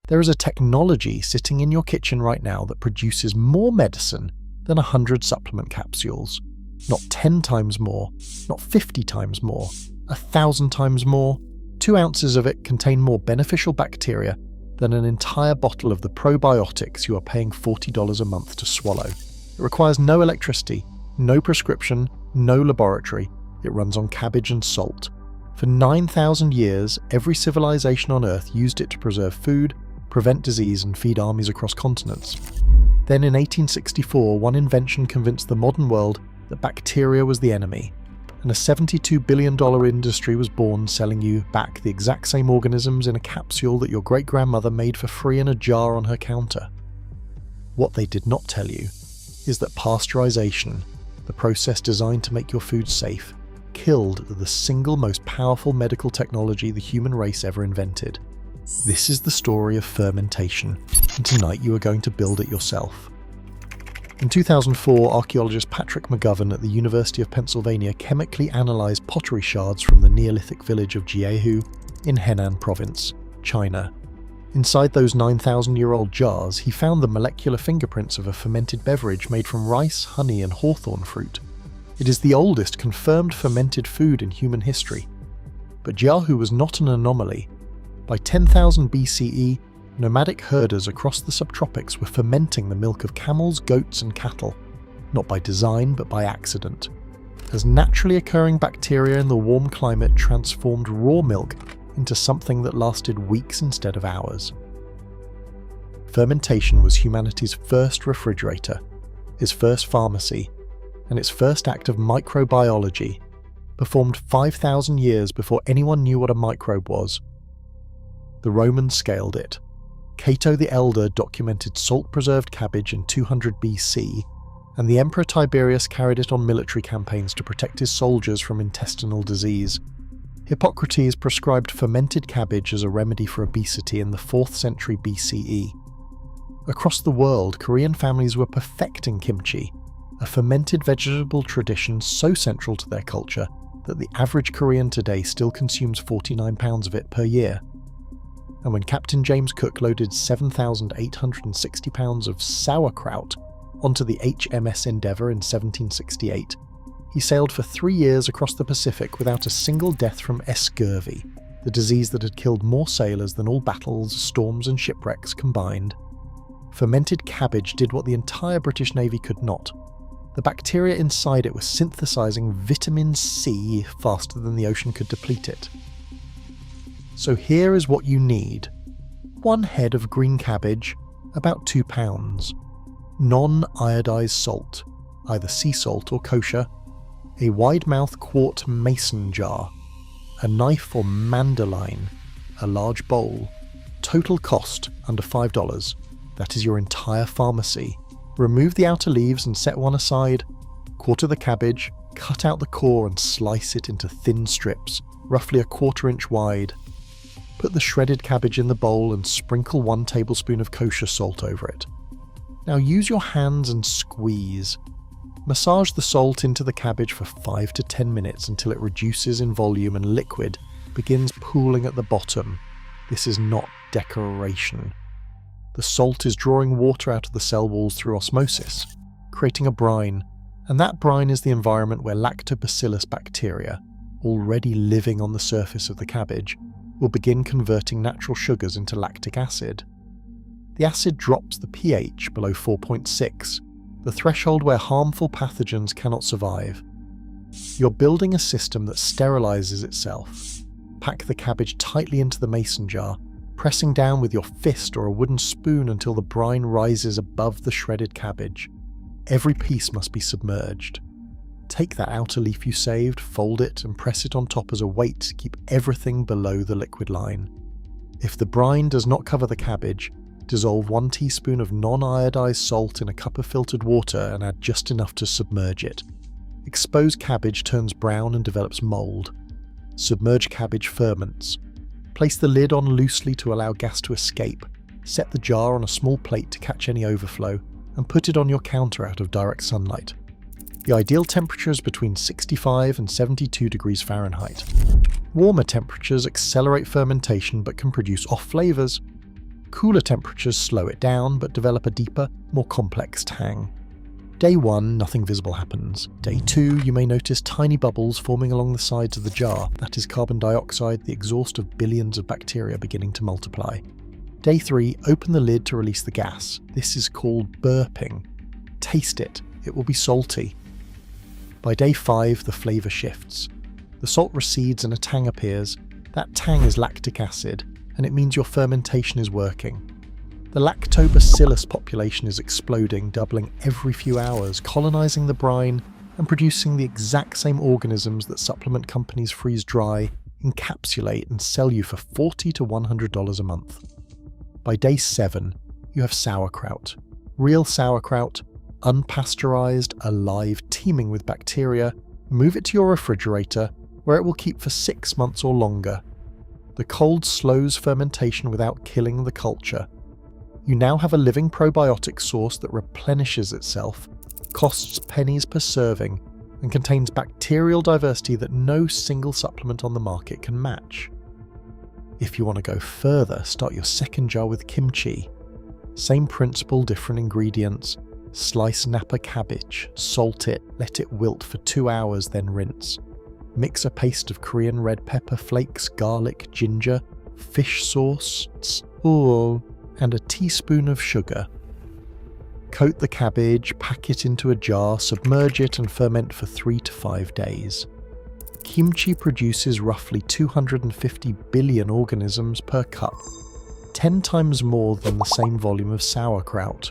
There is a technology sitting in your kitchen right now that produces more medicine than 100 supplement capsules. Not 10 times more, not 50 times more, 1,000 times more. 2 ounces of it contain more beneficial bacteria than an entire bottle of the probiotics you are paying $40 a month to swallow. It requires no electricity, no prescription, no laboratory. It runs on cabbage and salt. For 9,000 years, every civilization on Earth used it to preserve food, prevent disease, and feed armies across continents. Then in 1864, one invention convinced the modern world that bacteria was the enemy, and a $72 billion industry was born selling you back the exact same organisms in a capsule that your great-grandmother made for free in a jar on her counter. What they did not tell you is that pasteurization, the process designed to make your food safe, killed the single most powerful medical technology the human race ever invented. This is the story of fermentation, and tonight you are going to build it yourself. In 2004, archaeologist Patrick McGovern at the University of Pennsylvania chemically analysed pottery shards from the Neolithic village of Jiahu in Henan province, China. Inside those 9,000-year-old jars, he found the molecular fingerprints of a fermented beverage made from rice, honey, and hawthorn fruit. It is the oldest confirmed fermented food in human history. But Jiahu was not an anomaly. By 10,000 BCE, nomadic herders across the subtropics were fermenting the milk of camels, goats, and cattle, not by design but by accident, as naturally occurring bacteria in the warm climate transformed raw milk into something that lasted weeks instead of hours. Fermentation was humanity's first refrigerator, its first pharmacy, and its first act of microbiology, performed 5,000 years before anyone knew what a microbe was. The Romans scaled it. Cato the Elder documented salt-preserved cabbage in 200 BC, and the Emperor Tiberius carried it on military campaigns to protect his soldiers from intestinal disease. Hippocrates prescribed fermented cabbage as a remedy for obesity in the 4th century BCE. Across the world, Korean families were perfecting kimchi, a fermented vegetable tradition so central to their culture that the average Korean today still consumes 49 pounds of it per year. And when Captain James Cook loaded 7,860 pounds of sauerkraut onto the HMS Endeavour in 1768, he sailed for 3 years across the Pacific without a single death from scurvy, the disease that had killed more sailors than all battles, storms, and shipwrecks combined. Fermented cabbage did what the entire British Navy could not. The bacteria inside it were synthesizing vitamin C faster than the ocean could deplete it. So here is what you need. 1 head of green cabbage, about 2 pounds. Non-iodized salt, either sea salt or kosher. A wide-mouth quart mason jar. A knife or mandoline. A large bowl. Total cost under $5. That is your entire pharmacy. Remove the outer leaves and set one aside. Quarter the cabbage, cut out the core and slice it into thin strips, roughly a 1/4 inch wide. Put the shredded cabbage in the bowl and sprinkle 1 tablespoon of kosher salt over it. Now use your hands and squeeze. Massage the salt into the cabbage for 5 to 10 minutes until it reduces in volume and liquid begins pooling at the bottom. This is not decoration. The salt is drawing water out of the cell walls through osmosis, creating a brine, and that brine is the environment where lactobacillus bacteria, already living on the surface of the cabbage, will begin converting natural sugars into lactic acid. The acid drops the pH below 4.6, the threshold where harmful pathogens cannot survive. You're building a system that sterilizes itself. Pack the cabbage tightly into the mason jar, pressing down with your fist or a wooden spoon until the brine rises above the shredded cabbage. Every piece must be submerged. Take that outer leaf you saved, fold it, and press it on top as a weight to keep everything below the liquid line. If the brine does not cover the cabbage, dissolve 1 teaspoon of non-iodized salt in a cup of filtered water and add just enough to submerge it. Exposed cabbage turns brown and develops mold. Submerged cabbage ferments. Place the lid on loosely to allow gas to escape. Set the jar on a small plate to catch any overflow, and put it on your counter out of direct sunlight. The ideal temperature is between 65 and 72 degrees Fahrenheit. Warmer temperatures accelerate fermentation but can produce off flavors. Cooler temperatures slow it down but develop a deeper, more complex tang. Day 1, nothing visible happens. Day 2, you may notice tiny bubbles forming along the sides of the jar. That is carbon dioxide, the exhaust of billions of bacteria beginning to multiply. Day 3, open the lid to release the gas. This is called burping. Taste it. It will be salty. By day 5, the flavour shifts. The salt recedes and a tang appears. That tang is lactic acid, and it means your fermentation is working. The lactobacillus population is exploding, doubling every few hours, colonising the brine and producing the exact same organisms that supplement companies freeze dry, encapsulate and sell you for $40 to $100 a month. By day 7, you have sauerkraut. Real sauerkraut, unpasteurized, alive, teeming with bacteria. Move it to your refrigerator, where it will keep for 6 months or longer. The cold slows fermentation without killing the culture. You now have a living probiotic source that replenishes itself, costs pennies per serving, and contains bacterial diversity that no single supplement on the market can match. If you want to go further, start your second jar with kimchi. Same principle, different ingredients. Slice Napa cabbage, salt it, let it wilt for 2 hours, then rinse. Mix a paste of Korean red pepper flakes, garlic, ginger, fish sauce, and a teaspoon of sugar. Coat the cabbage, pack it into a jar, submerge it and ferment for 3 to 5 days. Kimchi produces roughly 250 billion organisms per cup, 10 times more than the same volume of sauerkraut.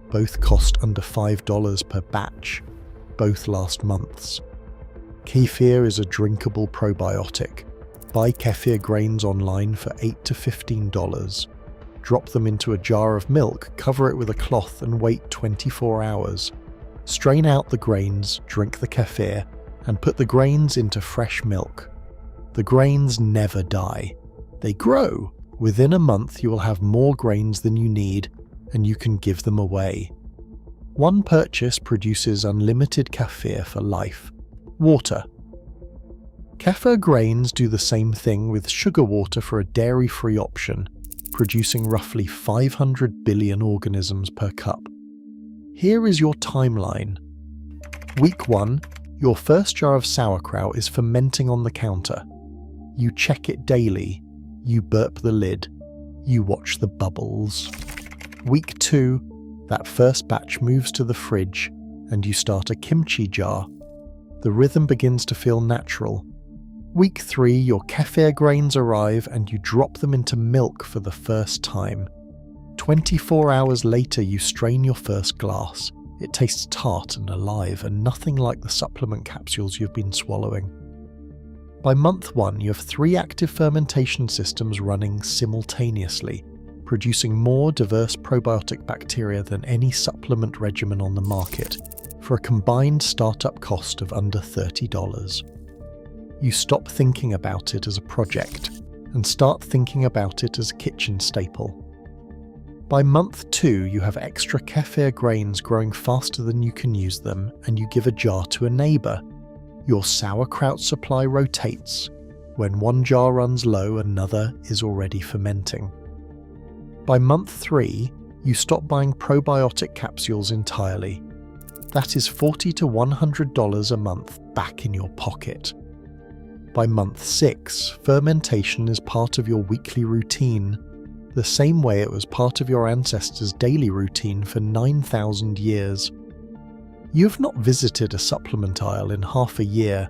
Both cost under $5 per batch. Both last months. Kefir is a drinkable probiotic. Buy kefir grains online for $8 to $15. Drop them into a jar of milk, cover it with a cloth and wait 24 hours. Strain out the grains, drink the kefir, and put the grains into fresh milk. The grains never die. They grow. Within a month you will have more grains than you need, and you can give them away. One purchase produces unlimited kefir for life. Water. Kefir grains do the same thing with sugar water for a dairy-free option, producing roughly 500 billion organisms per cup. Here is your timeline. Week 1, your first jar of sauerkraut is fermenting on the counter. You check it daily. You burp the lid. You watch the bubbles. Week 2, that first batch moves to the fridge and you start a kimchi jar. The rhythm begins to feel natural. Week 3, your kefir grains arrive and you drop them into milk for the first time. 24 hours later, you strain your first glass. It tastes tart and alive and nothing like the supplement capsules you've been swallowing. By month 1, you have 3 active fermentation systems running simultaneously, producing more diverse probiotic bacteria than any supplement regimen on the market, for a combined startup cost of under $30. You stop thinking about it as a project and start thinking about it as a kitchen staple. By month 2, you have extra kefir grains growing faster than you can use them, and you give a jar to a neighbour. Your sauerkraut supply rotates. When one jar runs low, another is already fermenting. By month 3, you stop buying probiotic capsules entirely. That is $40 to $100 a month back in your pocket. By month 6, fermentation is part of your weekly routine, the same way it was part of your ancestors' daily routine for 9,000 years. You have not visited a supplement aisle in half a year.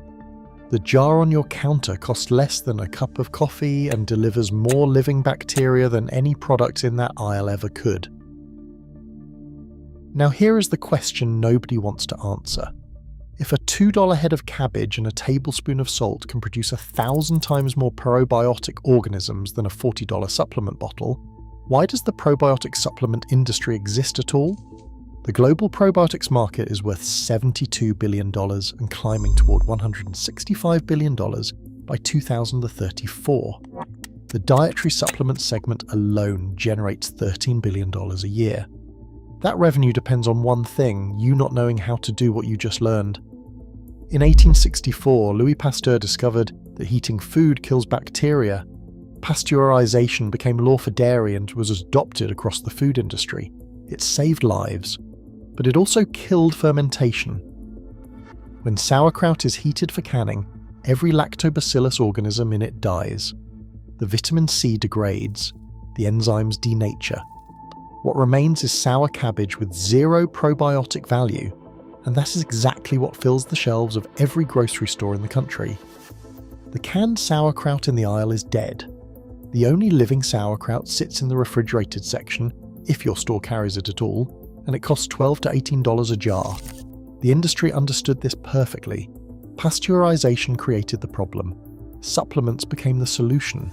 The jar on your counter costs less than a cup of coffee and delivers more living bacteria than any product in that aisle ever could. Now here is the question nobody wants to answer. If a $2 head of cabbage and a tablespoon of salt can produce 1,000 times more probiotic organisms than a $40 supplement bottle, why does the probiotic supplement industry exist at all? The global probiotics market is worth $72 billion and climbing toward $165 billion by 2034. The dietary supplement segment alone generates $13 billion a year. That revenue depends on one thing, you not knowing how to do what you just learned. In 1864, Louis Pasteur discovered that heating food kills bacteria. Pasteurization became law for dairy and was adopted across the food industry. It saved lives, but it also killed fermentation. When sauerkraut is heated for canning, every lactobacillus organism in it dies. The vitamin C degrades, the enzymes denature. What remains is sour cabbage with zero probiotic value, and that is exactly what fills the shelves of every grocery store in the country. The canned sauerkraut in the aisle is dead. The only living sauerkraut sits in the refrigerated section, if your store carries it at all, and it costs $12 to $18 a jar. The industry understood this perfectly. Pasteurization created the problem. Supplements became the solution.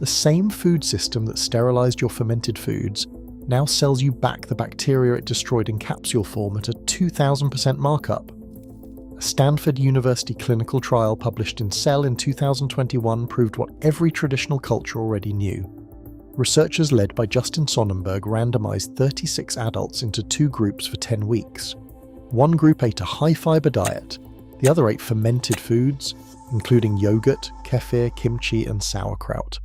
The same food system that sterilized your fermented foods now sells you back the bacteria it destroyed in capsule form at a 2,000% markup. A Stanford University clinical trial published in Cell in 2021 proved what every traditional culture already knew. Researchers led by Justin Sonnenberg randomized 36 adults into two groups for 10 weeks. One group ate a high-fiber diet, the other ate fermented foods, including yogurt, kefir, kimchi, and sauerkraut.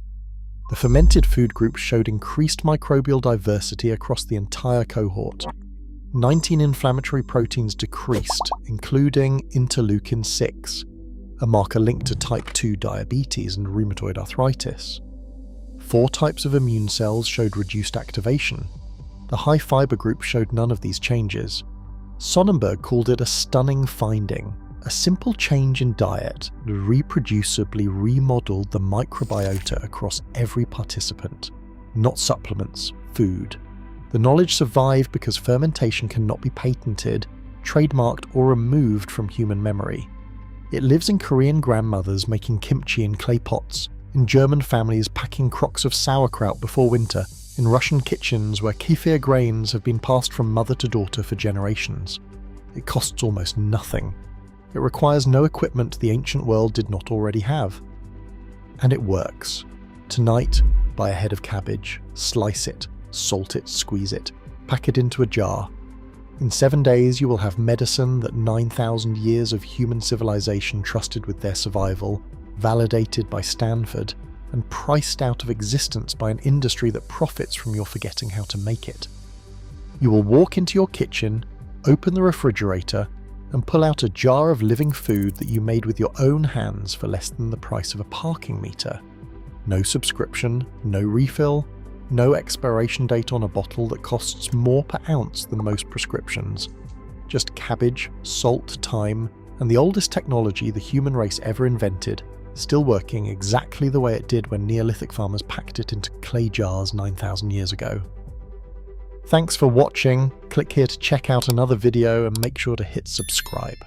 The fermented food group showed increased microbial diversity across the entire cohort. 19 inflammatory proteins decreased, including interleukin-6, a marker linked to type 2 diabetes and rheumatoid arthritis. 4 types of immune cells showed reduced activation. The high-fiber group showed none of these changes. Sonnenberg called it a stunning finding. A simple change in diet reproducibly remodeled the microbiota across every participant. Not supplements, food. The knowledge survived because fermentation cannot be patented, trademarked, or removed from human memory. It lives in Korean grandmothers making kimchi in clay pots, in German families packing crocks of sauerkraut before winter, in Russian kitchens where kefir grains have been passed from mother to daughter for generations. It costs almost nothing. It requires no equipment the ancient world did not already have. And it works. Tonight, buy a head of cabbage, slice it, salt it, squeeze it, pack it into a jar. In 7 days you will have medicine that 9,000 years of human civilization trusted with their survival, validated by Stanford, and priced out of existence by an industry that profits from your forgetting how to make it. You will walk into your kitchen, open the refrigerator, and pull out a jar of living food that you made with your own hands for less than the price of a parking meter. No subscription, no refill, no expiration date on a bottle that costs more per ounce than most prescriptions. Just cabbage, salt, thyme, and the oldest technology the human race ever invented, still working exactly the way it did when Neolithic farmers packed it into clay jars 9,000 years ago. Thanks for watching. Click here to check out another video and make sure to hit subscribe.